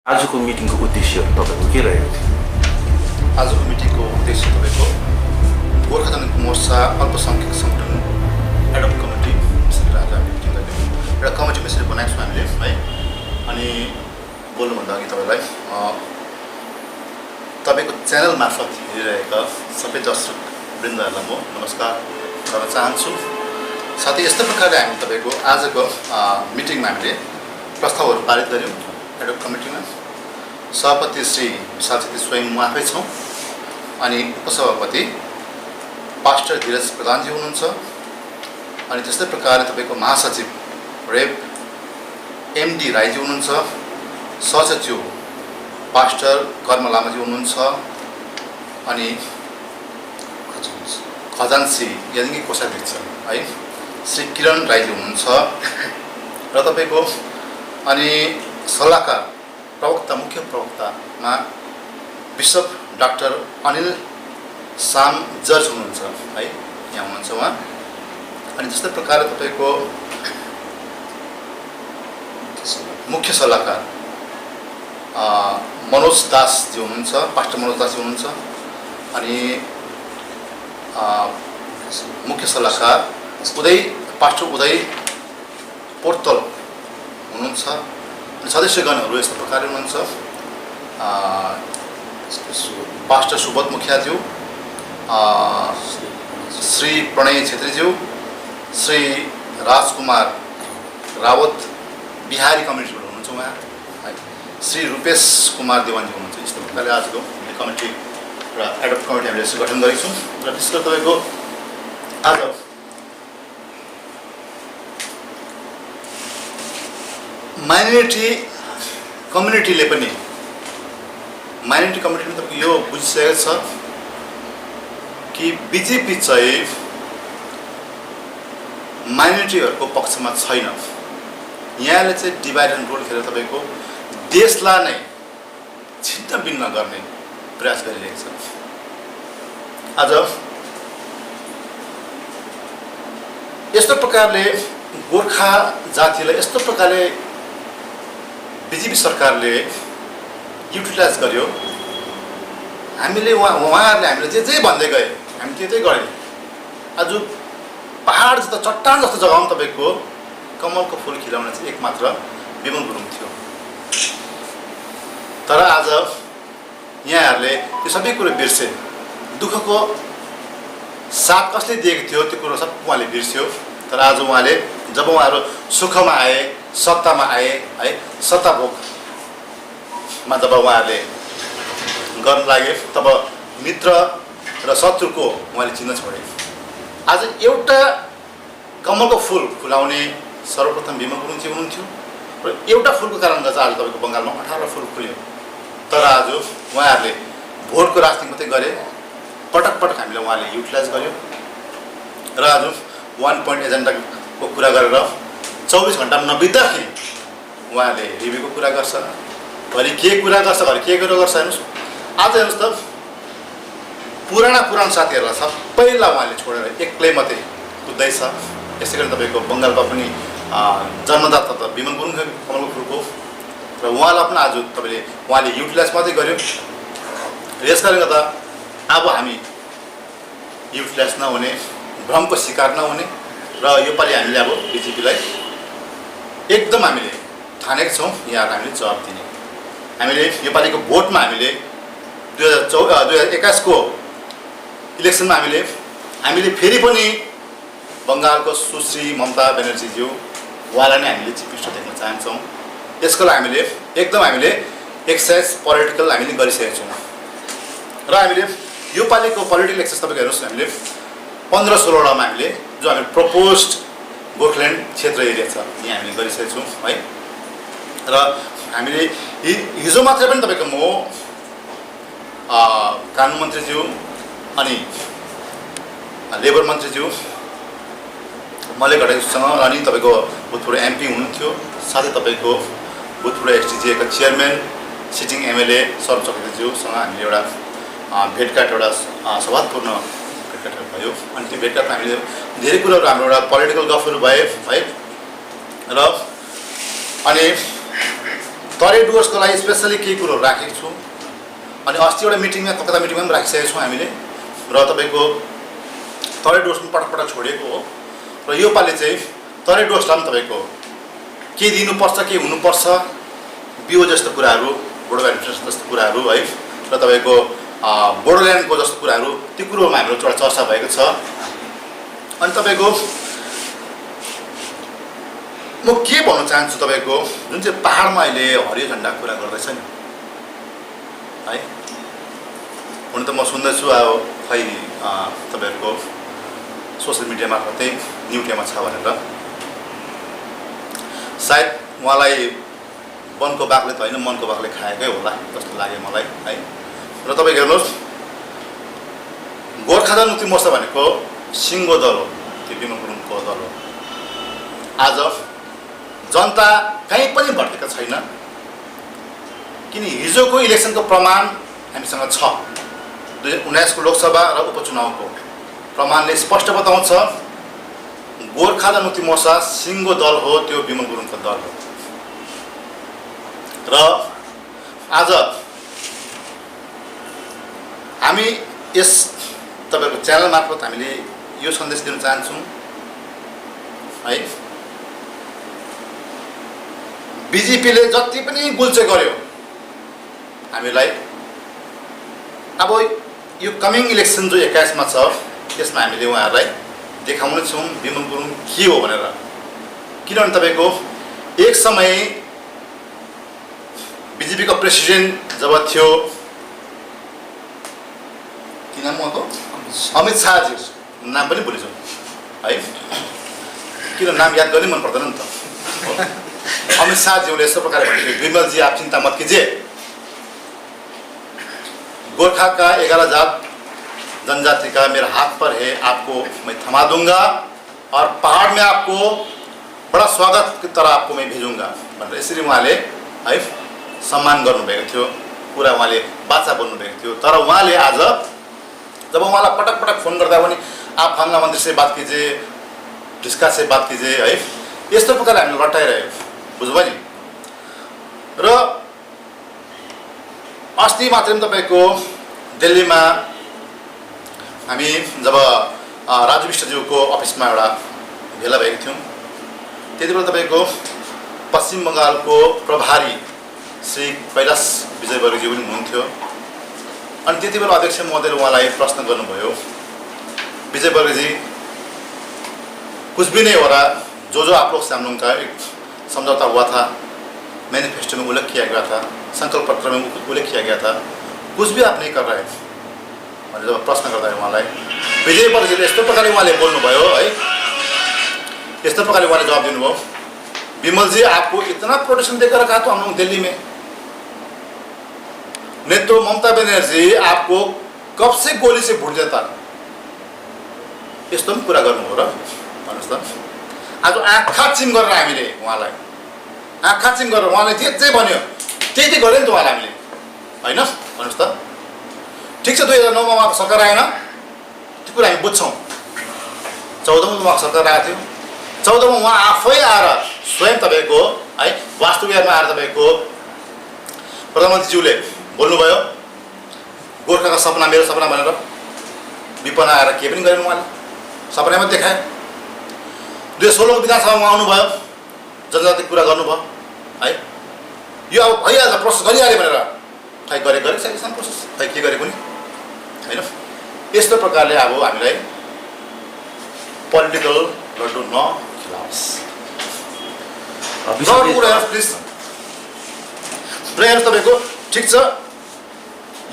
आजको मिटिङको उद्देश्यहरू तपाईँको के रहेको थियो? आजको मिटिङको उद्देश्य तपाईँको गोर्खा जनमुक्ति मोर्चा अल्पसङ्ख्यक सङ्गठन एडप कमिटी यसरी आज हामी मिटिङ गरेको एउटा कमिटी यसरी बनाएको छौँ हामीले है। अनि बोल्नुभन्दा अघि तपाईँको च्यानल मार्फत हेरिरहेका सबै दर्शक वृन्दहरूलाई म नमस्कार गर्न चाहन्छु। साथै यस्तो प्रकारले हामी तपाईँको आजको मिटिङमा हामीले प्रस्तावहरू पारित गऱ्यौँ। एडप कमिटीमा सभापति श्री विशाल छेत्री स्वयं म आफै छौँ, अनि उपसभापति पास्टर धीरज प्रधानजी हुनुहुन्छ, अनि त्यस्तै प्रकारले तपाईँको महासचिव रेव एमडी राईजी हुनुहुन्छ, सहसचिव पास्टर कर्म लामाजी हुनुहुन्छ, अनि खजान्सी यादङ्गी कोषाध्यक्ष है श्री किरण राईजी हुनुहुन्छ, र तपाईँको अनि सल्लाहकार प्रवक्ता मुख्य प्रवक्तामा बिशप डाक्टर अनिल साम जर्ज हुनुहुन्छ है, यहाँ हुनुहुन्छ उहाँ। अनि त्यस्तै प्रकारले तपाईँको मुख्य सल्लाहकार मनोज दासजी हुनुहुन्छ, पास्टर मनोज दासजी हुनुहुन्छ, अनि मुख्य सल्लाहकार पास्टर उदय पोर्तल हुनुहुन्छ, अनि सदस्यगणहरू यस्तो प्रकारले हुनुहुन्छ। पास्टर सुबोध मुखियाज्यू, श्री प्रणय छेत्रीज्यू, श्री राजकुमार रावत बिहारी कमिटीबाट हुनुहुन्छ उहाँ है, श्री रूपेश कुमार देवानजी हुनुहुन्छ। यस्तो प्रकारले आजको कमिटी र एडप कमिटी हामीले यसो गठन गरेको छौँ। र विशेष गरी तपाईँको आज माइनोरिटी कम्युनिटीले पनि तपाईँको यो बुझिसकेको छ कि बिजेपी चाहिँ माइनोरिटीहरूको पक्षमा छैन। यहाँले चाहिँ डिभाइड एन्ड रुल खेलेर तपाईँको देशलाई नै छिन्न भिन्न गर्ने प्रयास गरिरहेको छ। आज यस्तो प्रकारले गोर्खा जातिलाई यस्तो प्रकारले बिजेपी सरकारले युटिलाइज गर्यो। हामीले उहाँहरूले हामीले जे भन्दै गए हामी त्यतै गऱ्यौँ। आज पहाड जस्तो चट्टान जस्तो जग्गामा तपाईँको कमलको फुल खिलाउने चाहिँ एकमात्र विमल गुरुङ थियो। तर आज यहाँहरूले त्यो सबै कुरो बिर्से। दुःखको साथ कसले दिएको थियो त्यो कुरो सब उहाँले बिर्स्यो। तर आज उहाँले जब उहाँहरू सुखमा आए, सत्तामा आए है, सत्ता भोगमा जब उहाँहरूले गर्न लागे तब मित्र र शत्रुको उहाँले चिन्ह छोडे। आज एउटा कमलको फुल फुलाउने सर्वप्रथम विमल गुरुङजी हुनुहुन्थ्यो, र एउटा फुलको कारणले चाहिँ आज तपाईँको बङ्गालमा 18 फुल फुल्यो। तर आज उहाँहरूले भोटको राजनीति मात्रै गरे, पटक पटक हामीले उहाँले युटिलाइज गर्यो। र आज 1 पोइन्ट एजेन्डाको कुरा गरेर 24 घन्टामा नबित्दाखेरि उहाँले रिभ्यूको कुरा गर्छ, घरि के कुरा गर्छ, घरि के गरेर गर्छ। हेर्नुहोस् आज हेर्नुहोस् त पुरानो साथीहरूलाई सबैलाई उहाँले छोडेर एक्लै मात्रै कुद्दैछ। यसै गरी तपाईँको बङ्गालमा पनि जन्मदाता त विमल गुरुङ कमलको फुलको, र उहाँलाई पनि आज उहाँले युटिलाइज मात्रै गर्यो। यस कारणले गर्दा अब हामी युटिलाइज नहुने, भ्रमको शिकार नहुने, र योपालि हामीले अब बिजेपीलाई एकदम हामीले ठानेको छौँ यहाँहरूलाई हामीले जवाब दिने। हामीले योपालिको भोटमा हामीले 2021 को इलेक्सनमा हामीले फेरि पनि बङ्गालको सुश्री ममता ब्यानर्जीज्यू उहाँलाई नै हामीले चिफ मिनिस्टर देख्न चाहन्छौँ। यसको लागि हामीले एकदम एक्सर्साइज पोलिटिकल हामीले गरिसकेका छौँ। र हामीले योपालिको पोलिटिकल एक्सर्साइज तपाईँको हेर्नुहोस्, हामीले 15-16वटामा हामीले जो हामीले प्रपोज्ड गोर्खाल्यान्ड क्षेत्र एरिया छ यहाँ हामीले गरिसकेका छौँ है। र हामीले हिजो मात्रै पनि तपाईँको म कानुन मन्त्रीज्यू अनि लेबर मन्त्रीज्यू मले घटाइसँग, अनि तपाईँको भूतपूर्व एमपी हुनुहुन्थ्यो, साथै तपाईँको भूतपूर्व एसटिजिएका चेयरम्यान सिटिङ एमएलए सरोज चक्रवर्तीज्यूसँग हामीले एउटा भेटघाट, एउटा सौहार्दपूर्ण भेटघाटहरू भयो। अनि त्यो भेटघाटमा हामीले धेरै कुराहरू हाम्रो एउटा पोलिटिकल गफहरू भए है। र अनि तराई डुवर्सको लागि स्पेसली केही कुरोहरू राखेको छु। अनि अस्ति एउटा मिटिङमा कलकत्ता मिटिङमा पनि राखिसकेको छौँ हामीले र तपाईँको तराई डुवर्स पनि पटक पटक छोडेको हो र यो पालि चाहिँ तराई डुवर्सलाई पनि तपाईँको के दिनुपर्छ के हुनुपर्छ बिओ जस्तो कुराहरू बोडोल्यान्ड एडमिनिस्ट्रेसन जस्तो कुराहरू है र तपाईँको बोडोल्यान्डको जस्तो कुराहरू ती कुरोमा हाम्रो एउटा चर्चा भएको छ। अनि तपाईँको म के भन्न चाहन्छु तपाईँको जुन चाहिँ पाहाडमा अहिले हरियो झन्डाको कुरा गर्दैछ नि है हुन त म सुन्दैछु अब खै तपाईँहरूको सोसियल मिडिया मार्फतै न्युटेमा छ भनेर सायद उहाँलाई वनको बाघले त होइन मनको बाघले खाएकै होला जस्तो लाग्यो मलाई है। र तपाईँ हेर्नुहोस् गोर्खा जनमुक्ति मोर्चा भनेको सिङ्गो दल हो, त्यो विमल गुरुङको दल हो। आज जनता कहीँ पनि भड्केको छैन किन हिजोको इलेक्सनको प्रमाण हामीसँग छ। 2019 को लोकसभा र उपचुनावको प्रमाणले स्पष्ट बताउँछ गोर्खा जनमुक्ति मोर्चा सिङ्गो दल हो, त्यो विमल गुरुङको दल हो। र आज हामी यस तपाईँको च्यानल मार्फत हामीले यो सन्देश दिन चाहन्छौँ है बिजेपीले जति पनि गुल्चे गर्यो हामीलाई अब यो कमिङ इलेक्सन जो 21 मा छ त्यसमा हामीले उहाँहरूलाई देखाउने छौँ विमल गुरुङ के हो भनेर। किनभने तपाईँको एक समय बिजेपीको प्रेसिडेन्ट जब थियो के नाम उहाँको अमित शाहजी नाम पनि भुलिन्छौँ है किन नाम याद गर्नै मन पर्दैन नि त। अमित शाहज्यूले यस्तो प्रकारले भन्नुभयो विमलजी आप चिंता मत कीजिए, गोरखा का 11 जात जनजाति का मेरा हाथ पर है, आपको मैं थमा दूंगा और पहाड़ में आपको बड़ा स्वागत की तरह आपको मैं भेजूंगा भनेर यसरी उहाँले है सम्मान गर्नुभएको थियो, पुरा उहाँले बाचा बोल्नुभएको थियो। तर उहाँले आज जब उहाँलाई पटक पटक फोन गर्दा पनि आप फलाना मन्त्री से बात कीजिए, ढिस्का से बात कीजिए है यस्तो प्रकारले हामीले लटाइरह्यो, बुझ्नुभयो नि। र अस्ति मात्रै तपाईको दिल्लीमा हामी जब राजु विष्टज्यूको अफिसमा एउटा भेला भएको थियौँ त्यतिबेला तपाईको पश्चिम बङ्गालको प्रभारी श्री कैलाश विजयवर्गीज्यू पनि हुनुहुन्थ्यो। अनि त्यतिबेला अध्यक्ष महोदयले उहाँलाई प्रश्न गर्नुभयो, विजयवर्गी जी कुछ भी नहीं हो रहा, जो आप लोग से हम लोगों का एक समझौता हुआ था, मैनिफेस्टो में उल्लेख किया गया था, संकल्प पत्र में उल्लेख किया गया था, कुछ भी आप नहीं कर रहे भनेर जब प्रश्न गर्दा उहाँलाई विजयवर्गीजीले यस्तो प्रकारले उहाँले बोल्नुभयो है, यस्तो प्रकारले उहाँले जवाब दिनुभयो, विमल जी आपको इतना प्रोटेक्शन देकर रखा तो हम लोग दिल्ली में, नहीं तो ममता बनर्जी आपको कब से गोली से भुट देता। यस्तो पनि कुरा गर्नुभयो र भन्नुस् त। आज आँखा चिम गरेर हामीले उहाँलाई आँखा चिम गरेर उहाँले जे जे भन्यो त्यही गर्यो नि त उहाँलाई हामीले हैन भन्नुस् त। ठिक छ 2009 मा उहाँको सरकार आएन, त्यो कुरा हामी बुझ्छौँ। 14 मा उहाँको सरकार आएको थियो, 14 मा उहाँ आफै आएर स्वयं तपाईको है वास्तुविहारमा आएर तपाईको प्रधानमन्त्रीज्यूले बोल्नुभयो गोर्खाको सपना मेरो सपना भनेर विपना आएर के पनि गरेन उहाँले, सपनामा देखाए। 2016 को विधानसभामा आउनुभयो, जनजाति कुरा गर्नुभयो है, यो अब भइहाल्छ प्रोसेस गरिहाल्यो भनेर खै गरेको सेलेक्सन प्रोसेस खै के गरेको नि हैन। यस्तो प्रकारले अब हामीलाई पोलिटिकल लड्डु नखिलाओस्। प्लिज र तपाईको ठिक छ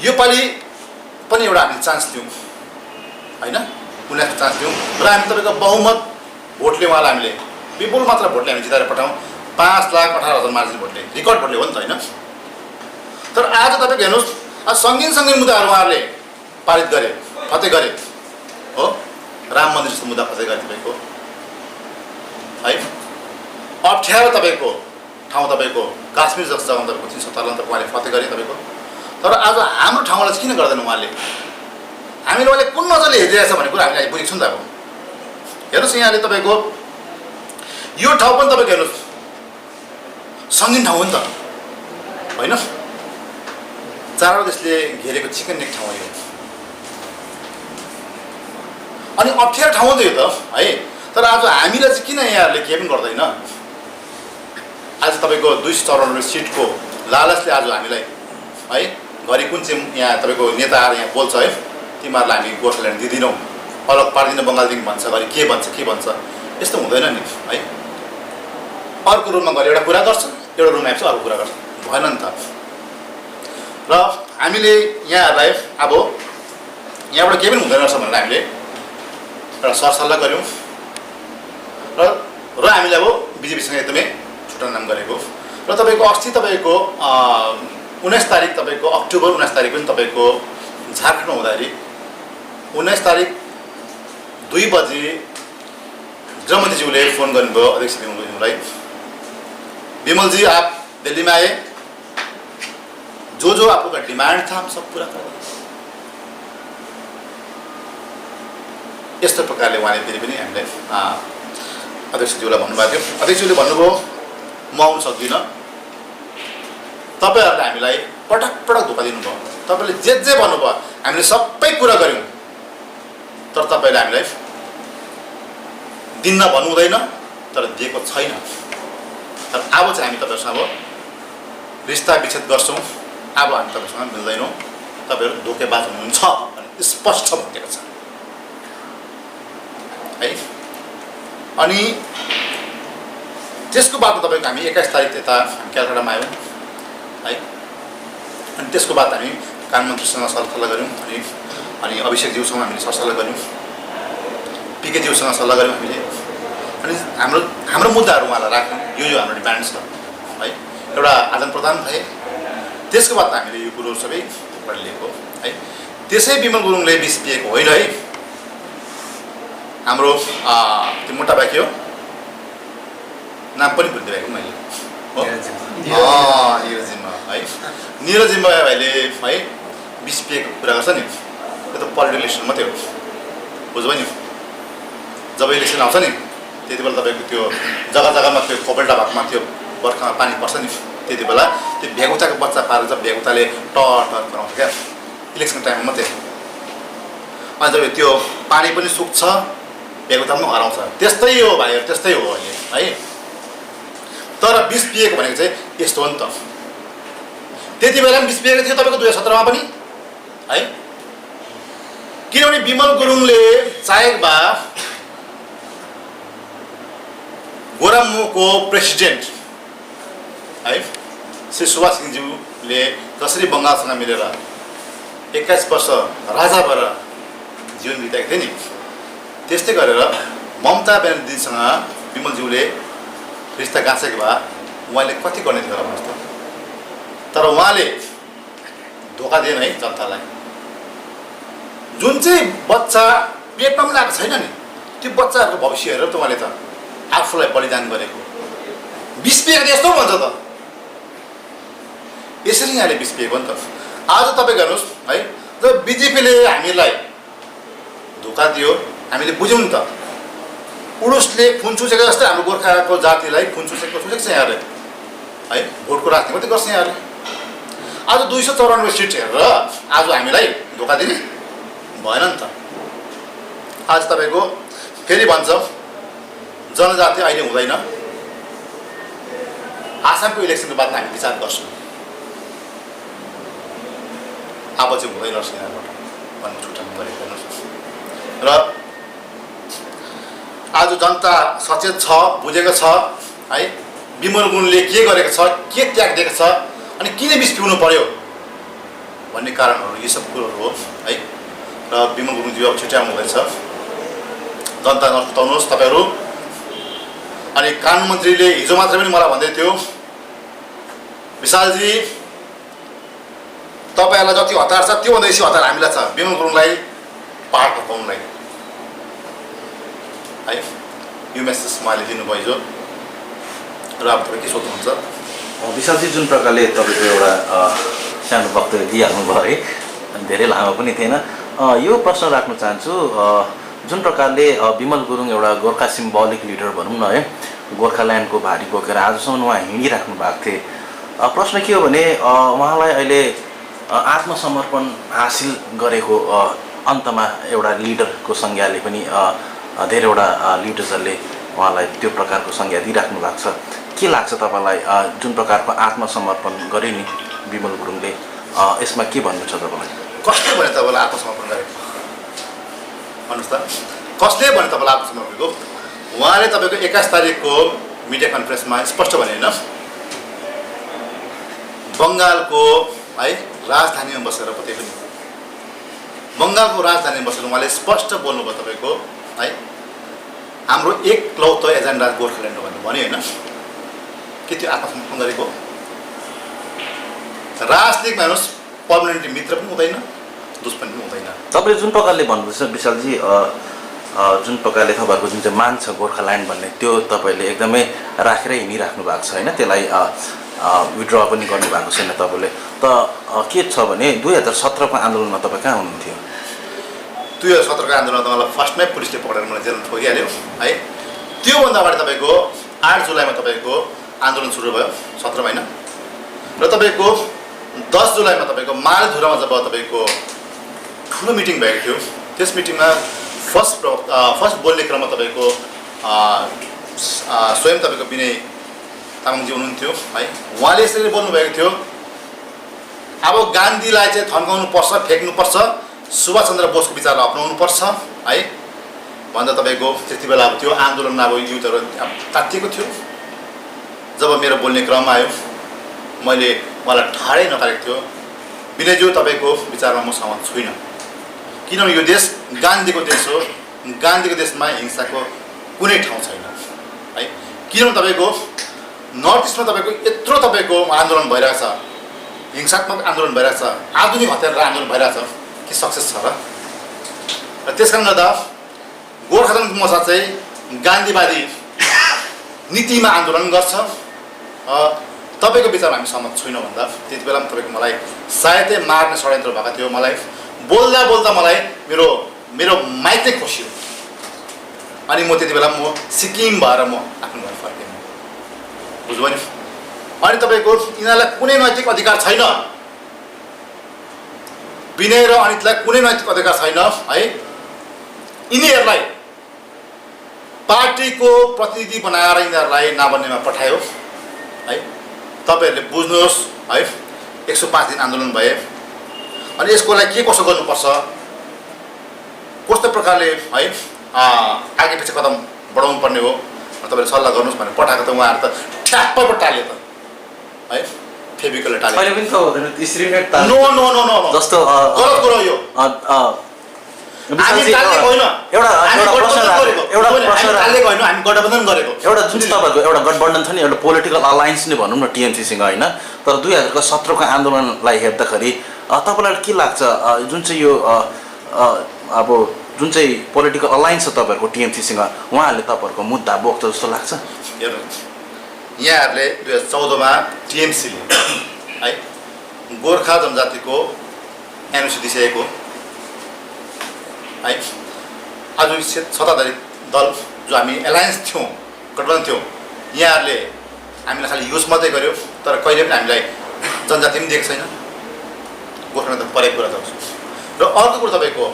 यो पालि पनि एउटा हामी चान्स दिउँ हैन, उनीहरुको चान्स दिउँ र हामी तपाईको बहुमत भोटले उहाँलाई हामीले विपुल मात्र भोटले हामी जिताएर पठाउँ। 5,18,000 मार्जिन भोटले, रिकर्ड भोटले हो नि त हैन। तर आज तपाईको हेर्नुस् संगीन मुद्दाहरू उहाँहरूले पारित गरे, फतै गरे हो, राम मन्दिर जस्तो मुद्दा फतै गरे तपाईको है। अप्ठ्यारो तपाईको ठाउँ तपाईको काश्मीर जस्तो जग्गा तपाईको 357 त उहाँले फतै गरे तपाईको। तर आज हाम्रो ठाउँलाई चाहिँ किन गर्दैन उहाँले, हामीले उहाँले कुन नजरले हेरिरहेछ भन्ने कुरा हामीले बुझेको छौँ नि त। अब हेर्नुहोस् यहाँले तपाईको यो ठाउँ पनि तपाईको हेर्नुहोस् सङ्गीन ठाउँ हो नि त, होइन, चारवटा देशले घेरेको चिकन नेक ठाउँ यो। अनि अप्ठ्यारो ठाउँ त यो त है। तर आज हामीलाई चाहिँ किन यहाँहरूले केही पनि गर्दैन? आज तपाईँको 294 सिटको लालचले आज हामीलाई है, घरि कुन चाहिँ यहाँ तपाईँको नेता आएर यहाँ बोल्छ है, तिमीहरूलाई हामी गोर्खाल्यान्ड दिँदैनौँ, अलग पार्दिनँ बङ्गालदेखि भन्छ, घरि के भन्छ, यस्तो हुँदैन नि है। अर्को रुममा गएर एउटा कुरा गर्छ, एउटा रुममा आएपछि अर्को कुरा गर्छ, भएन नि त। र हामीले यहाँहरूलाई अब यहाँबाट केही पनि हुँदैन रहेछ भनेर हामीले एउटा सरसल्लाह गऱ्यौँ र हामीले अब बिजेपीसँग एकदमै छुट्टा नाम गरेको। र तपाईँको अस्ति तपाईँको 19 तारिक तपाईँको अक्टोबर 19 तारिक पनि तपाईँको झारखण्डमा हुँदाखेरि 19 तारिक 2 बजी गृहमन्त्रीज्यूले फोन गर्नुभयो अध्यक्ष विमलज्यूलाई, विमल जी आप दिल्ली में आए, जो आपका डिमांड था हम सब पूरा कर रहे। यस्तो प्रकारले उहाँले फेरि पनि हामीले अध्यक्षज्यूलाई भन्नुभएको थियो। अध्यक्षज्यूले भन्नुभयो म आउन सक्दिनँ, तपाईँहरूले हामीलाई पटक पटक धोका दिनुभयो, तपाईँले जे भन्नुभयो हामीले सबै कुरा गऱ्यौँ, तर तपाईँले हामीलाई दिन्न भन्नु हुँदैन, तर दिएको छैन। तर अब चाहिँ हामी तपाईँसँग रिस्ता विच्छेद गर्छौँ, अब हामी तपाईँसँग मिल्दैनौँ, तपाईँहरू धोकेबाज हुनुहुन्छ भने स्पष्ट भनिएको छ है। अनि त्यसको बादमा तपाईँको हामी 21 तारिक यता कलकत्तामा आयौँ है। अनि त्यसको बाद हामी कानुमन्त्रीसँग सल्लाह गऱ्यौँ, अनि अभिषेकज्यूसँग हामीले सरसल्लाह गऱ्यौँ, पिकेज्यूसँग सल्लाह गऱ्यौँ हामीले। अनि हाम्रो मुद्दाहरू उहाँलाई राख्यौँ, यो हाम्रो डिमान्ड छ है, एउटा आदान प्रदान भए। त्यसको बाद हामीले यो कुरो सबै लिएको है। त्यसै विमल गुरुङले विष पिएको होइन है, हाम्रो त्यो मोटा बाँकी हो, नाम पनि भुलिदिएको मैले हो, निरज जिम्बा है। निरज जिम्बा भाइले है विष पिएको कुरा गर्छ नि, त्यो त पोलिटिकल इलेक्सन मात्रै हो, बुझ्यो नि। जब इलेक्सन आउँछ नि त्यति बेला तपाईँको त्यो जग्गा जग्गामा त्यो खोपेल्टा भागमा त्यो बर्खामा पानी पर्छ नि, त्यति बेला त्यो भेगुताको बच्चा पारेर चाहिँ भेगुताले टर गराउँछ क्या, इलेक्सन टाइममा मात्रै। अनि जब त्यो पानी पनि सुक्छ भेगुतामा हराउँछ, त्यस्तै हो भाइहरू, त्यस्तै हो अहिले है। तर विष पिएको भनेको चाहिँ यस्तो हो नि त। त्यति बेला पनि विष पिएको थियो तपाईँको 2017मा पनि है, किनभने विमल गुरुङले चाहेको भए गोरामुको प्रेसिडेन्ट है श्री सुभाष सिंहज्यूले जसरी बङ्गालसँग मिलेर 21 वर्ष राजा भएर जीवन बिताएको थिए नि, त्यस्तै गरेर ममता ब्यानर्जीसँग विमलज्यूले रिस्ता गाँसेको भए उहाँले कति गर्ने थियो होला भन्नुहोस् त। तर उहाँले धोका दिएन है जनतालाई। जुन चाहिँ बच्चा पेटमा पनि आएको छैन नि, त्यो बच्चाहरूको भविष्य हेरेर त उहाँले त आफूलाई बलिदान गरेको। विष पिएको यस्तो भन्छ त, यसरी यहाँले विष पिएको नि त। आज तपाईँ गर्नुहोस् है, जब बिजेपीले हामीलाई धोका दियो हामीले बुझ्यौँ नि त। पुरुषले खुन चुसेको जस्तै हाम्रो गोर्खाको जातिलाई खुन चुसेको छ यहाँले है, भोटको राजनीति मात्रै गर्छ यहाँले। आज 294 सिट हेरेर आज हामीलाई धोका दिने भएन नि त। आज तपाईँको फेरि भन्छ जनजाति अहिले हुँदैन, आसामको इलेक्सनको बाद हामी विचार गर्छौँ, अब चाहिँ हुँदैन रहेछ यहाँबाट भन्ने छुट्याउनु गरेको हेर्नुहोस्। र आज जनता सचेत छ, बुझेको छ है, विमल गुरुङले के गरेको छ, के त्याग दिएको छ, अनि किन विष पिउनु पर्यो भन्ने कारणहरू यी सब कुरोहरू हो है। र विमल गुरुङज्यू अब छुट्याउनु हुँदैछ, जनता नसुताउनुहोस् तपाईँहरू। अनि कानुमन्त्रीले हिजो मात्र पनि मलाई भन्दै थियो, विशालजी तपाईँहरूलाई जति हतार छ त्योभन्दा बेसी हतार हामीलाई छ विमल गुरुङलाई पाहाड फर्काउनुलाई है। यो मेसेज उहाँले दिनुभयो हिजो। र अब तपाईँ के सोध्नुहुन्छ? विशालजी, जुन प्रकारले तपाईँको एउटा सानो वक्तव्य दिइहाल्नुभयो है, धेरै लामो पनि थिएन। यो प्रश्न राख्न चाहन्छु, जुन प्रकारले विमल गुरुङ एउटा गोर्खा सिम्बोलिक लिडर भनौँ न है, गोर्खाल्यान्डको भारी बोकेर आजसम्म उहाँ हिँडिराख्नु भएको थिए, प्रश्न के हो भने उहाँलाई अहिले आत्मसमर्पण हासिल गरेको अन्तमा एउटा लिडरको संज्ञाले पनि धेरैवटा लिडर्सहरूले उहाँलाई त्यो प्रकारको संज्ञा दिइराख्नु भएको छ। के लाग्छ तपाईँलाई जुन प्रकारको आत्मसमर्पण गरे नि विमल गुरुङले, यसमा के भन्नु छ तपाईँलाई? कसले भने तपाईँलाई आत्मसमर्पण गरेको भन्नुहोस् त? कसले भने तपाईँलाई आत्मसमर्पण गरेको? उहाँले तपाईँको 21 तारिकको मिडिया कन्फरेन्समा स्पष्ट भने होइन, बङ्गालको है राजधानीमा बसेर पत्यै पनि बङ्गालको राजधानीमा बसेर उहाँले स्पष्ट बोल्नुभयो तपाईँको है, हाम्रो एकलौतो एजेन्डा गोर्खाल्यान्ड हो भन्नु भन्यो होइन। के त्यो आत्मसमर्पण गरेको? राजनीतिकमा हेर्नुहोस्, पर्मानेन्टली मित्र पनि हुँदैन, दुश्मन पनि हुँदैन। तपाईँले जुन प्रकारले भन्नुहुँदैछ विशालजी, जुन प्रकारले तपाईँहरूको जुन चाहिँ मान छ गोर्खाल्यान्ड भन्ने, त्यो तपाईँले एकदमै राखेर हिँडिराख्नु भएको छ होइन, त्यसलाई विड्र पनि गर्नुभएको छैन तपाईँले। त के छ भने 2017को आन्दोलनमा तपाईँ कहाँ हुनुहुन्थ्यो? 2017को आन्दोलनमा त मलाई फर्स्टमै पुलिसले पक्रेर मलाई जेलमा ठोकिहाल्यो है। त्योभन्दा अगाडि तपाईँको 8 जुलाईमा तपाईँको आन्दोलन सुरु भयो 17 महिना, र तपाईँको 10 जुलाईमा तपाईँको मालधुरामा जब तपाईँको ठुलो मिटिङ भएको थियो, त्यस मिटिङमा फर्स्ट बोल्ने क्रममा तपाईँको स्वयं तपाईँको विनय तामाङजी हुनुहुन्थ्यो है। उहाँले यसरी बोल्नुभएको थियो, अब गान्धीलाई चाहिँ थन्काउनुपर्छ, फेक्नुपर्छ, सुभाष चन्द्र बोसको विचारलाई अपनाउनुपर्छ है भन्दा तपाईँको त्यति बेला अब त्यो आन्दोलनमा अब युथहरू तातिएको थियो। जब मेरो बोल्ने क्रममा आयो, मैले उहाँलाई ठाडै नकारेको थियो, विनयज्यू तपाईँको विचारमा म सहमत छुइनँ, किनभने यो देश गान्धीको देश हो, गान्धीको देशमा हिंसाको कुनै ठाउँ छैन है। किनभने तपाईँको नर्थ इस्टमा तपाईँको यत्रो तपाईँको आन्दोलन भइरहेछ, हिंसात्मक आन्दोलन भइरहेछ, आधुनिक हतियारको आन्दोलन भइरहेछ, के सक्सेस छ र? त्यस कारणले गर्दा गोर्खा जनमुक्ति मोर्चा चाहिँ गान्धीवादी नीतिमा आन्दोलन गर्छ। तपाईँको विचारमा हामी सहमत छैनौँ भन्दा त्यति बेला तपाईँको मलाई सायदै मार्ने षड्यन्त्र भएको थियो। मलाई बोल्दा बोल्दा मलाई मेरो माइक नै खोसियो, अनि म त्यति बेला म सिक्किम भएर म आफ्नो घर फर्केँ, बुझ्नुभयो नि? अनि तपाईँको यिनीहरूलाई कुनै नैतिक अधिकार छैन, विनय र अनितलाई कुनै नैतिक अधिकार छैन है। यिनीहरूलाई पार्टीको प्रतिनिधि बनाएर यिनीहरूलाई नाबन्नेमा पठायो है। तपाईँहरूले बुझ्नुहोस् है, 105 दिन आन्दोलन भए, अनि यसको लागि के कसो गर्नुपर्छ, कस्तो प्रकारले है आगे पछि कदम बढाउनु पर्ने हो तपाईँले सल्लाह गर्नुहोस् भनेर पठाएको त उहाँहरू त ठ्याप्पै पो टाल्यो त है, फेभिकलले टाल्यो। अहिले पनि त हुँदैन, 30 minute no no no no जस्तो गलत कुरो यो। हामी टाल्नेको होइन, हामी गठबन्धन गरेको। एउटा जुन चाहिँ तपाईँहरूको एउटा गठबन्धन छ नि, एउटा पोलिटिकल अलायन्स नै भनौँ न टिएमसीसँग होइन, तर 2017को आन्दोलनलाई हेर्दाखेरि तपाईँलाई के लाग्छ, जुन चाहिँ यो अब जुन चाहिँ पोलिटिकल अलायन्स छ तपाईँहरूको टिएमसीसँग, उहाँहरूले तपाईँहरूको मुद्दा बोक्छ जस्तो लाग्छ? हेर्नुहोस्, यहाँहरूले 2014मा टिएमसीले है गोर्खा जनजातिको एनओसी दिइसकेको है। आज सत्ताधारी दल जो हामी एलायन्स थियौँ, गठबन्धन थियौँ, यहाँहरूले हामीलाई खालि युज मात्रै गर्यो, तर कहिले पनि हामीलाई जनजाति पनि दिएको छैन। गोर्खा त परेको कुरा जाउँछ। र अर्को कुरा तपाईँको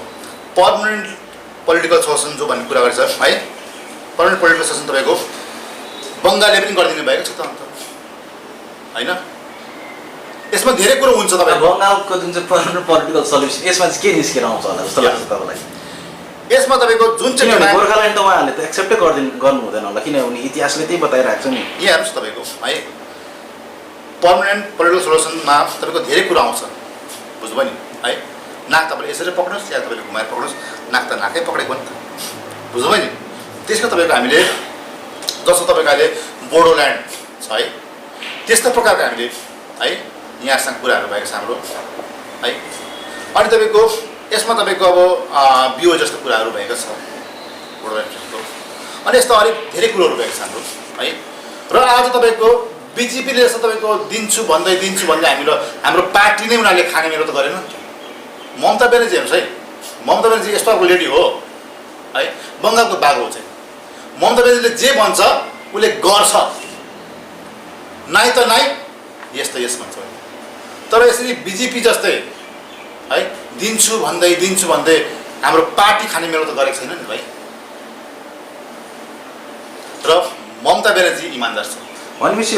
पर्मानेन्ट पोलिटिकल सोल्युसन जो भन्ने कुरा गर्छ है, पर्मानेन्ट पोलिटिकल सोल्युसन तपाईँको बङ्गालले पनि गरिदिनु भएको छ त अन्त होइन। यसमा धेरै कुरो हुन्छ तपाईँको। बङ्गालको जुन चाहिँ पर्मानेन्ट पोलिटिकल सल्युसन, यसमा चाहिँ के निस्केर आउँछ होला जस्तो लाग्छ तपाईँलाई? यसमा तपाईँको जुन चाहिँ गोर्खाल्यान्ड त उहाँहरूले त एक्सेप्टै गर्नु हुँदैन होला, किनभने इतिहासले त्यही बताइरहेको छ नि। यहाँ हेर्नुहोस् तपाईँको है, पर्मानेन्ट पोलिटिकल सोल्युसनमा तपाईँको धेरै कुरा आउँछ, बुझ्नुभयो नि है। नाक तपाईँले यसरी पक्र्नुहोस् या तपाईँले घुमाएर पक्र्नुहोस्, नाक त नाकै पक्रेको नि त, बुझ्नुभयो नि? त्यसको तपाईँको हामीले जस्तो तपाईँको अहिले बोडोल्यान्ड छ है, त्यस्तो प्रकारको हामीले है यहाँसँग कुराहरू भएको छ हाम्रो है। अनि तपाईँको यसमा तपाईँको अब बिओ जस्तो कुराहरू भएको छ बोडोल्यान्ड जस्तो, अनि यस्तो अलिक धेरै कुरोहरू भएको छ हाम्रो है। र आज तपाईँको बिजेपीले जस्तो तपाईँको दिन्छु भन्दै हाम्रो पार्टी नै उनीहरूले खाने मेरो त गरेन। ममता ब्यानर्जी हेर्नुहोस् है, ममता ब्यानर्जी यस्तो अब लेडी हो है, बङ्गालको बाघ हो चाहिँ। ममता ब्यानर्जीले जे भन्छ उसले गर्छ, नाइ त नाइ यस त यस भन्छ। तर यसरी बिजेपी जस्तै है दिन्छु भन्दै हाम्रो पार्टी खाने मेलो त गरेको छैन नि भाइ। र ममता ब्यानर्जी इमान्दार छ भनेपछि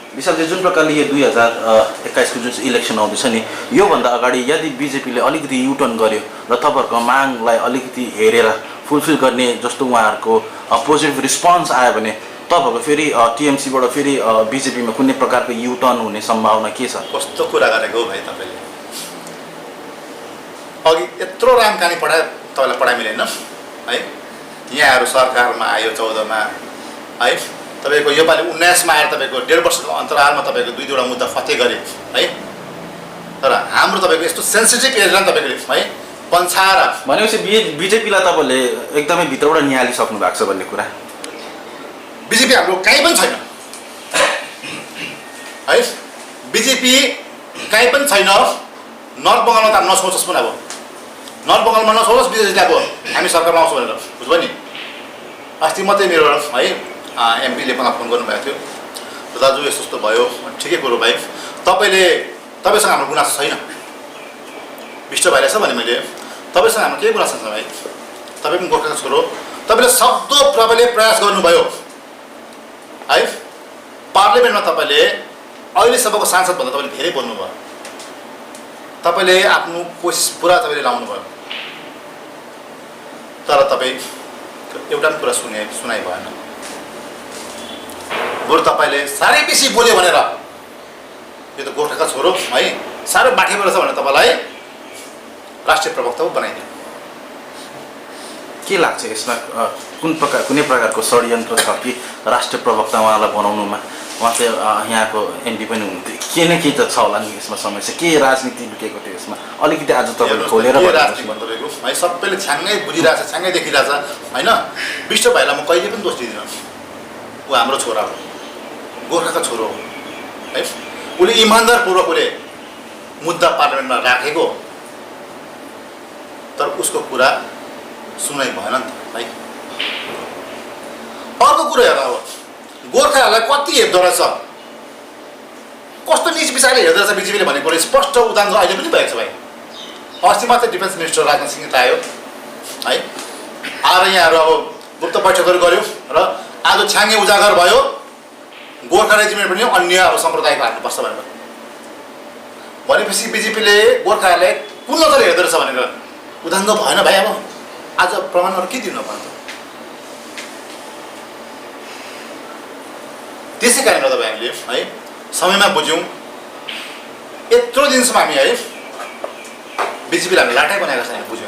विशालले जुन प्रकारले यो 2021 को जुन चाहिँ इलेक्सन आउँदैछ नि, योभन्दा अगाडि यदि बिजेपीले अलिकति युटर्न गर्यो र तपाईँहरूको मागलाई अलिकति हेरेर फुलफिल गर्ने जस्तो उहाँहरूको पोजिटिभ रिस्पोन्स आयो भने तपाईँहरूको फेरि टिएमसीबाट फेरि बिजेपीमा कुनै प्रकारको युटर्न हुने सम्भावना के छ? कस्तो कुरा गरेको हो भाइ तपाईँले। अघि यत्रो रामकानी तपाईँलाई पढाइ मिलेन है। यहाँहरू सरकारमा आयो 14 मा है, तपाईँको योपालि 19 मा आएर तपाईँको 1.5 वर्षको अन्तरालमा तपाईँको 2-2 मुद्दा फते गरे है। तर हाम्रो तपाईँको यस्तो सेन्सिटिभ एरियामा तपाईँको है पन्छाएर भनेपछि बिजेपीलाई तपाईँले एकदमै भित्रबाट निहालिसक्नु भएको छ भन्ने कुरा। बिजेपी हाम्रो कहीँ पनि छैन है। बिजेपी कहीँ पनि छैन। नर्थ बङ्गालमा त नसोचोस् पनि, अब नर्थ बङ्गालमा नसोचोस् बिजेपीले अब हामी सरकारमा आउँछौँ भनेर, बुझ्यो नि। अस्ति मात्रै मेरो है एमपीले मलाई फोन गर्नुभएको थियो, दाजु यस्तो यस्तो भयो। ठिकै कुरो भाइ, तपाईँसँग हाम्रो गुनासो छैन। विष्ट भाइले छ भने मैले तपाईँसँग हाम्रो केही गुनासो छैन भाइ। तपाईँ पनि गोर्खाको छोरो, तपाईँले सक्दो प्रयास गर्नुभयो है। पार्लियामेन्टमा तपाईँले अहिलेसम्मको सांसदभन्दा तपाईँले धेरै बोल्नुभयो। तपाईँले आफ्नो कोसिस पुरा तपाईँले लाउनु भयो। तर तपाईँ एउटा पनि कुरा सुनाइ भएन। बरु तपाईँले साह्रै बेसी बोल्यो भनेर यो त गोर्खाका छोरो है साह्रो बाठे रहेछ भनेर तपाईँलाई राष्ट्रिय प्रवक्ता पो बनाइदियो। के लाग्छ यसमा कुनै प्रकारको षड्यन्त्र छ कि राष्ट्रिय प्रवक्ता उहाँलाई बनाउनुमा? उहाँ चाहिँ यहाँको एमपी पनि हुनुहुन्थ्यो, के न के त छ होला नि यसमा समस्या? के राजनीति लुकेको थियो यसमा? अलिकति आज तपाईँले खोलेर राजनीति भन्नुभएको है। सबैले छ्याङ्गै बुझिरहेछ, छ्याङ्गै देखिरहेछ होइन। विष्ट भाइलाई म कहिले पनि दोष दिँदिनँ। ऊ हाम्रो छोरा हो, गोर्खाका छोरो हो है। उसले इमान्दारपूर्वक उसले मुद्दा पार्लियामेन्टमा राखेको, तर उसको कुरा सुनाइ भएन नि त भाइ। अर्को कुरा हेर, अब गोर्खाहरूलाई कति हेप्दो रहेछ, कस्तो निच विचारले हेर्दो रहेछ बिजेपीले भनेको कुरो स्पष्ट उदाहरण अहिले पनि भएको छ भाइ। अस्ति मात्रै डिफेन्स मिनिस्टर राजनाथ सिंह आयो है, आएर यहाँहरू अब गुप्त बैठकहरू गऱ्यो र आज छ्याङ्गे उजागर भयो गोर्खा रेजिमेन्ट पनि अन्य अब सम्प्रदायको हाल्नुपर्छ भनेर। भनेपछि बिजेपीले गोर्खाहरूलाई कुन नजरले हेर्दो रहेछ भनेर उदाहरण भएन भाइ। अब आज प्रमाणहरू के दिनु पर्छ? त्यसै कारणले गर्दा हामीले है समयमा बुझ्यौँ। यत्रो दिनसम्म हामी है बिजेपीलाई हामी लाटै बनाएको छ, हामी बुझ्यौँ।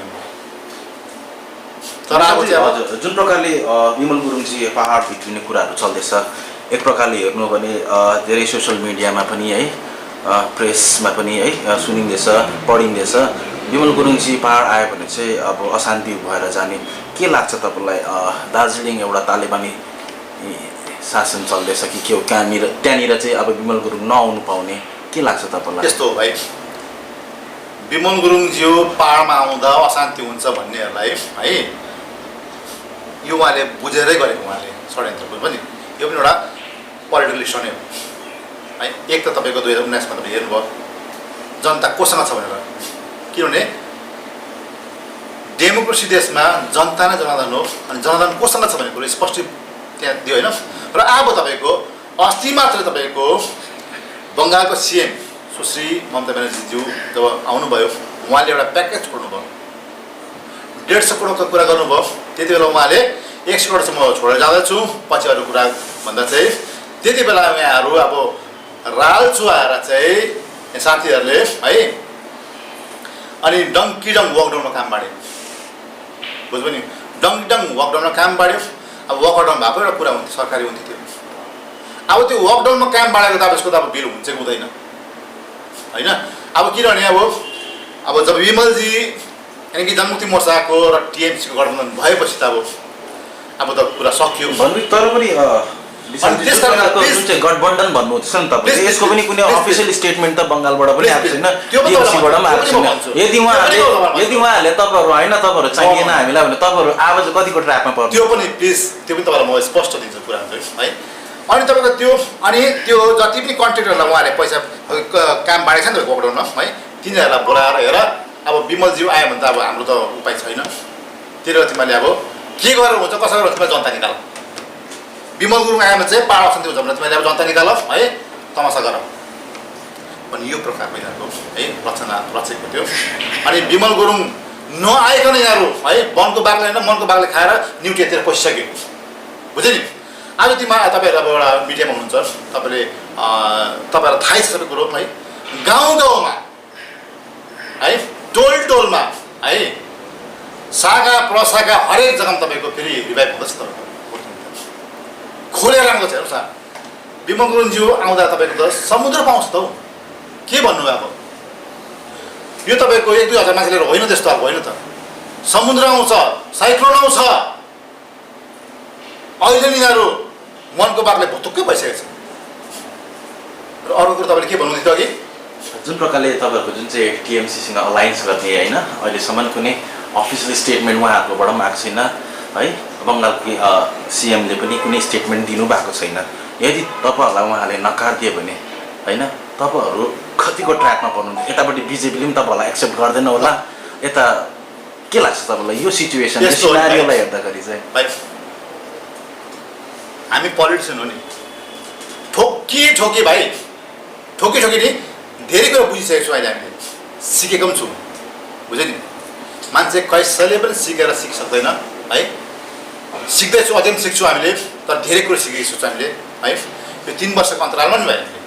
तर अब हजुर जुन प्रकारले विमल गुरुङजी पहाड भित्रिने कुराहरू चल्दैछ, एक प्रकारले हेर्नु भने धेरै सोसियल मिडियामा पनि है प्रेसमा पनि है सुनिँदैछ, पढिँदैछ विमल गुरुङजी पहाड आयो भने चाहिँ अब अशान्ति भएर जाने। के लाग्छ तपाईँलाई? दार्जिलिङ एउटा तालिबानी शासन चल्दैछ कि के हो? त्यहाँनिर चाहिँ अब विमल गुरुङ नआउनु पाउने, के लाग्छ तपाईँलाई? यस्तो हो भाइ, विमल गुरुङज्यू पहाडमा आउँदा अशान्ति हुन्छ भन्नेहरूलाई है यो उहाँले बुझेरै गरेको, उहाँले षड्यन्त्र पनि। यो पनि एउटा पोलिटिकल इस्यु नै हो है। एक त तपाईँको 2019 मा तपाईँ हेर्नुभयो जनता कोसँग छ भनेर, किनभने डेमोक्रेसी देशमा जनता नै जनार्दन हो अनि जनार्दन कोसँग छ भन्ने कुरो स्पष्ट त्यहाँ दियो होइन। र अब तपाईँको अस्ति मात्र तपाईँको बङ्गालको सिएम सुश्री ममता ब्यानर्जीज्यू जब आउनुभयो, उहाँले एउटा प्याकेज छोड्नुभयो, 150 करोडको कुरा गर्नुभयो। त्यति बेला उहाँले 100 करोड चाहिँ म छोडेर जाँदैछु, पछि अरू कुरा भन्दा चाहिँ त्यति बेला यहाँहरू अब रालचु आएर चाहिँ साथीहरूले है अनि डङ्कीडङ वकडाउनमा काम बाँड्यो, बुझ्यो नि। डङ्कीडङ वकडाउनमा काम बाँड्यो। अब वकडाउन भएको एउटा कुरा हुन्थ्यो, सरकारी हुन्थ्यो त्यो। अब त्यो वकडाउनमा काम बाँडेको त अब यसको त अब बिल हुन्छ कि हुँदैन होइन। अब किनभने अब जब विमलजी यानि कि जनमुक्ति मोर्चाको र टिएमसीको गठबन्धन भएपछि त अब त कुरा सकियो। तर पनि गठबन्धन भन्नुहुन्छ नि तपाईँ, यसको पनि कुनै अफिसियल स्टेटमेन्ट त बङ्गालबाट पनि आएको छैन, टिएमसीबाट पनि आएको छैन। यदि उहाँहरूले तपाईँहरू होइन तपाईँहरू चाहिएन हामीलाई भने तपाईँहरू आवाज कतिको ट्र्याकमा पर्छ? त्यो पनि प्लिज, त्यो पनि तपाईँलाई म स्पष्ट दिन्छु कुरा है। अनि तपाईँको त्यो जति पनि कन्ट्र्याक्टरलाई उहाँले पैसा काम बाँडेको छ नि त गोकडाउन है, तिनीहरूलाई बोलाएर हेर अब विमलज्यू आयो भने त अब हाम्रो त उपाय छैन, तिनीहरू तिमीहरूले अब के गरेर हुन्छ कसो गरेर तिमीले जनता निकाल, विमल गुरुङ आयो भने चाहिँ पावर अप्सन दिन्छ भने तिमीले अब जनता निकाल है, तमासा गर अनि यो प्रकारको यिनीहरूको है रचना रचेको थियो। अनि विमल गुरुङ नआइकन यिनीहरू है वनको बाघले होइन मनको बाघले खाएर न्युटियातिर पसिसक्यो, बुझ्यो नि। आज तपाईँहरू अब एउटा मिडियामा हुनुहुन्छ, तपाईँहरूलाई थाहै छ सबै कुरो है, गाउँ गाउँमा है टोल टोलमा है सागा प्रसागा हरेक जग्गामा तपाईँको फेरि रिभाइभ हुँदैछ, तपाईँको खोलेर आएको छ। हेर्नुहोस् न, विमल गुरुङज्यू आउँदा तपाईँको त समुद्र पाउँछ त हौ, के भन्नुभएको, यो तपाईँको 1-2 हजार मान्छे लिएर होइन, त्यस्तो अब होइन त, समुद्र आउँछ, साइक्लोन आउँछ। अहिले यिनीहरू मनको बाघले भुतुक्कै भइसकेको छ। र अर्को कुरो तपाईँले के भन्नुहुँदै थियो अघि, जुन प्रकारले तपाईँहरूको जुन चाहिँ टिएमसीसँग अलायन्स गर्ने होइन, अहिलेसम्म कुनै अफिसियल स्टेटमेन्ट उहाँहरूकोबाट पनि आएको छैन है, बङ्गालकी सिएमले पनि कुनै स्टेटमेन्ट दिनुभएको छैन। यदि तपाईँहरूलाई उहाँले नकार दियो भने होइन तपाईँहरू कतिको ट्र्याकमा पर्नुहुन्छ, यतापट्टि बिजेपीले पनि तपाईँहरूलाई एक्सेप्ट गर्दैन होला, यता के लाग्छ तपाईँलाई यो सिचुएसन सिनारियोलाई हेर्दाखेरि चाहिँ? भाइ हामी पोलिटिसियन हो नि, ठोकी भाइ ठोकी नि धेरै कुरो बुझिसकेको छु, अहिले हामीले सिकेको पनि छौँ, बुझ्यो नि। मान्छे कसैले पनि सिकेर सिक्दैन है, सिक्दैछु अझै पनि सिक्छौँ हामीले, तर धेरै कुरो सिकेको छौँ हामीले है। यो 3 वर्षको अन्तरालमा नि भयो, हामीले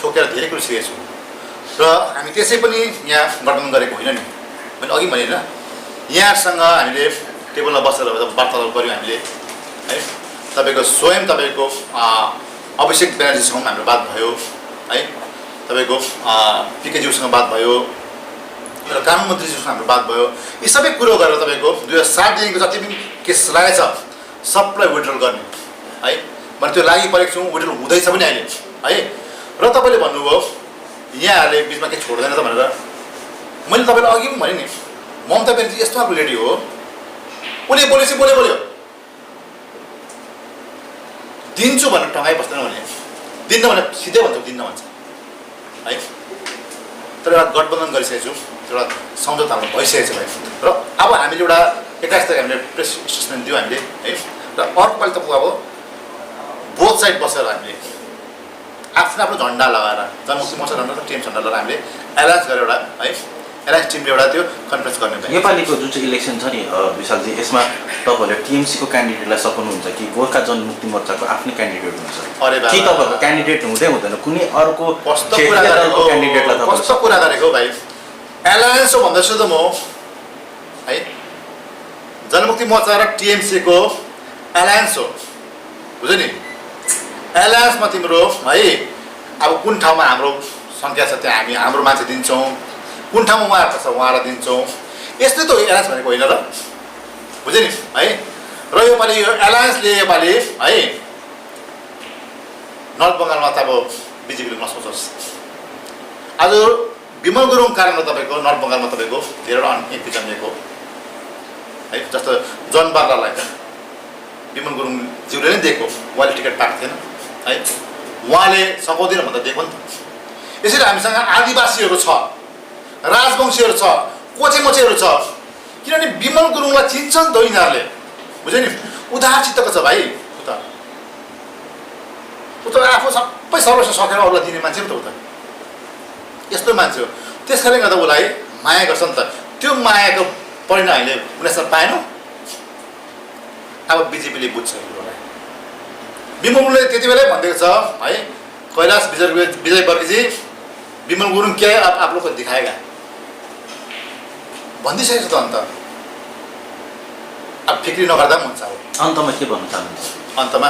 ठोकेर धेरै कुरो सिकेको छौँ र हामी त्यसै पनि यहाँ गठबन्धन गरेको होइन नि। मैले अघि भने होइन, यहाँसँग हामीले टेबलमा बसेर वार्तालाप गऱ्यौँ हामीले है, तपाईँको स्वयं तपाईँको अभिषेक ब्यानर्जीसँग हाम्रो बात भयो है, तपाईँको पिकेज्यूसँग बात भयो र कानुन मन्त्रीज्यूसँग हाम्रो बात भयो। यी सबै कुरो गरेर तपाईँको 2007 देखिको जति पनि केस लागेको छ सबलाई विड्रल गर्ने है, मैले त्यो लागि परेको छु, विड्रल हुँदैछ पनि अहिले है। र तपाईँले भन्नुभयो यहाँहरूले बिचमा के छोड्दैन त भनेर, मैले तपाईँलाई अघि पनि भने नि, ममता ब्यानर्जी यस्तो खालको लेडी हो, उसले बोलेपछि बोल्यो, दिन्छु भनेर टङ्गाइ बस्दैन, भने दिन्न भने सिधै भन्छ दिन्न भन्छ है। तर एउटा गठबन्धन गरिसकेको छु, एउटा सम्झौता हाम्रो भइसकेको छ भाइ। र अब हामीले एउटा 21 तारिक हामीले प्रेस स्टेटमेन्ट दियौँ हामीले है, र अर्कोपालि त अब बोथ साइड बसेर हामीले आफ्नो झन्डा लगाएर जनमुक्ति मोर्चा झन्डा र टिएम झन्डा लगाएर हामीले एलायन्स गरेर एउटा है एलायन्स टिमले एउटा त्यो कन्फरेन्स गर्ने भयो। नेपालीको जुन चाहिँ इलेक्सन छ नि विशालजी, यसमा तपाईँहरूले टिएमसीको क्यान्डिडेटलाई सघाउनुहुन्छ कि गोर्खा जनमुक्ति मोर्चाको आफ्नै क्यान्डिडेट हुन्छ कि तपाईँहरूको क्यान्डिडेट हुँदैन कुनै अर्को क्यान्डिडेटलाई? कस्तो कुरा गरेको भाइ, एलायन्स हो भन्दैछु त म है, जनमुक्ति मोर्चा र टिएमसीको एलायन्स हो, बुझ्यो नि। एलायन्समा तिम्रो है अब कुन ठाउँमा हाम्रो सङ्ख्या छ त्यहाँ हामी हाम्रो मान्छे दिन्छौँ, कुन ठाउँमा उहाँहरूको छ उहाँलाई दिन्छौँ, यस्तै त हो एलायन्स भनेको होइन र, बुझ्यो नि है। र योपालि यो एलायन्सले योपालि है नर्थ बङ्गालमा त अब बिजेपीले नसोचोस्। आज विमल गुरुङ कारणले तपाईँको नर्थ बङ्गालमा तपाईँको धेरैवटा एमपी जन्मिएको है, जस्तो जन बार्लालाई विमल गुरुङज्यूले नै दिएको, उहाँले टिकट पाएको थिएन है, उहाँले सघाउँदैन भन्दा दिएको नि त। यसरी हामीसँग आदिवासीहरू छ, राजवंशीहरू छ, कोचेमोचेहरू छ, किनभने विमल गुरुङलाई चिन्छ नि त यिनीहरूले, बुझ्यो नि। उदार चित्तको छ भाइ, उता आफू सबै सर्वस्व सकेर अरूलाई दिने मान्छे त उता यस्तो मान्छे हो। त्यस कारणले गर्दा उसलाई माया गर्छ नि त, त्यो मायाको परिणाम हामीले 19 पाएनौँ। अब बिजेपीले बुझ्छ कुरोलाई। विमल गुरुङले त्यति बेलै भनिदिएको छ है, कैलाश विजय वर्गीजी विमल गुरुङ क्या आप लोग को दिखाएगा भनिदिइसकेको छ त। अन्त अब फिक्री नगर्दा पनि हुन्छ। अब अन्तमा के भन्न चाहनुहुन्छ? अन्तमा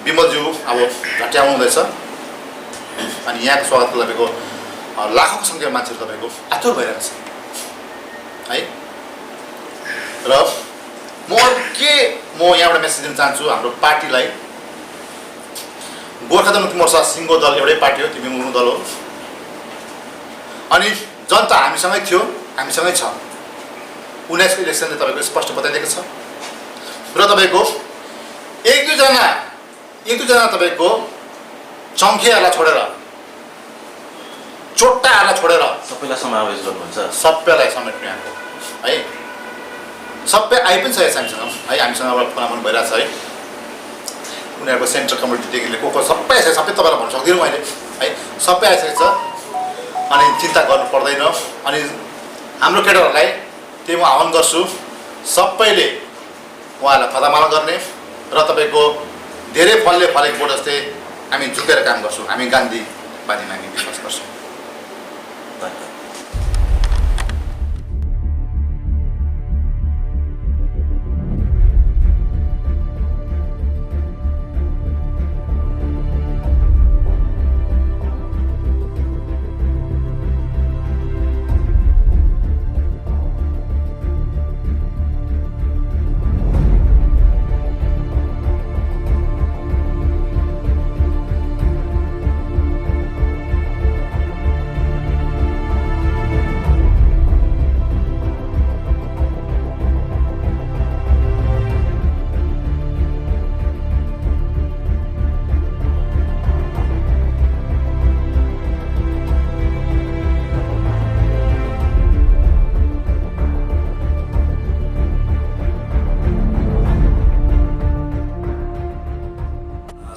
विमलज्यू अब घट्याउनु हुँदैछ अनि यहाँको स्वागतको तपाईँको लाखौँको सङ्ख्यामा मान्छेहरू तपाईँको आतुर भइरहेको छ है। र म यहाँबाट मेसेज दिन चाहन्छु हाम्रो पार्टीलाई, गोर्खा जनमुक्ति मोर्चा सिङ्गो दल एउटै पार्टी हो, त्यो विमल दल हो। अनि जनता हामीसँगै थियो, हामीसँगै छ। 19 को इलेक्सनले तपाईँको स्पष्ट बताइदिएको छ। र तपाईँको 1-2 जना एक दुईजना तपाईँको चङ्खेहरूलाई छोडेर चोट्टाहरूलाई छोडेर सबैलाई समावेश गर्नुहुन्छ। सबैलाई समेट्ने हाम्रो है सबै आइ पनि सकेको छ हामीसँग है हामीसँग अब फोनाफोन भइरहेको छ है उनीहरूको सेन्ट्रल कमिटीदेखि लिएर को सबै आइसकेको सबै तपाईँलाई भन्न सक्दिनँ मैले है सबै आइसकेको छ अनि चिन्ता गर्नु पर्दैन अनि हाम्रो केटाहरूलाई त्यही म आह्वान गर्छु सबैले उहाँहरूलाई खदामाला गर्ने र तपाईँको धेरै फलले फलेको बोट जस्तै हामी झुकेर काम गर्छौँ हामी गान्धीवादीमा हामी विश्वास गर्छौँ। धन्यवाद।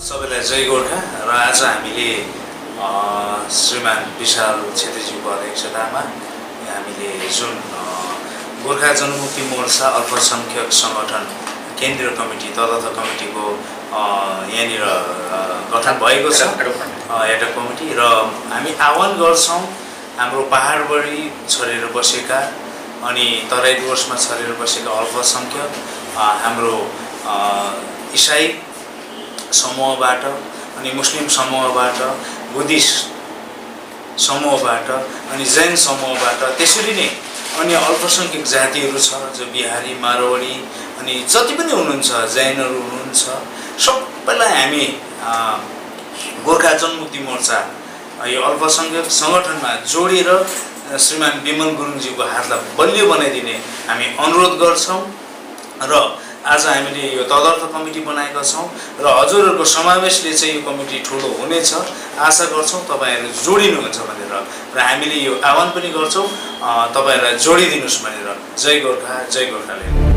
सबैलाई जय गोर्खा र आज हामीले श्रीमान विशाल छेत्रीज्यूको अध्यक्षतामा हामीले जुन गोर्खा जनमुक्ति मोर्चा अल्पसङ्ख्यक सङ्गठन केन्द्रीय कमिटी तदर्थ कमिटीको यहाँनिर गठन भएको छ एउटा कमिटी र हामी आह्वान गर्छौँ हाम्रो पहाडबढी छरेर बसेका अनि तराई डुवर्समा छरेर बसेका अल्पसङ्ख्यक हाम्रो इसाई समूहबाट अनि मुस्लिम समूहबाट बुद्धिस्ट समूहबाट अनि जैन समूहबाट त्यसरी नै अन्य अल्पसङ्ख्यक जातिहरू छ जो बिहारी मारवाडी अनि जति पनि हुनुहुन्छ जैनहरू हुनुहुन्छ सबैलाई हामी गोर्खा जनमुक्ति मोर्चा यो अल्पसङ्ख्यक सङ्गठनमा जोडेर श्रीमान विमल गुरुङज्यूको हातलाई बलियो बनाइदिने हामी अनुरोध गर्छौँ र आज हामीले यो तदर्थ कमिटी बनाएका छौँ र हजुरहरूको समावेशले चाहिँ यो कमिटी ठुलो हुनेछ आशा गर्छौँ तपाईँहरू जोडिनुहुन्छ भनेर र हामीले यो आह्वान पनि गर्छौँ तपाईँहरूलाई जोडिदिनुहोस् भनेर। जय गोर्खा जय गोर्खाल्यान्ड।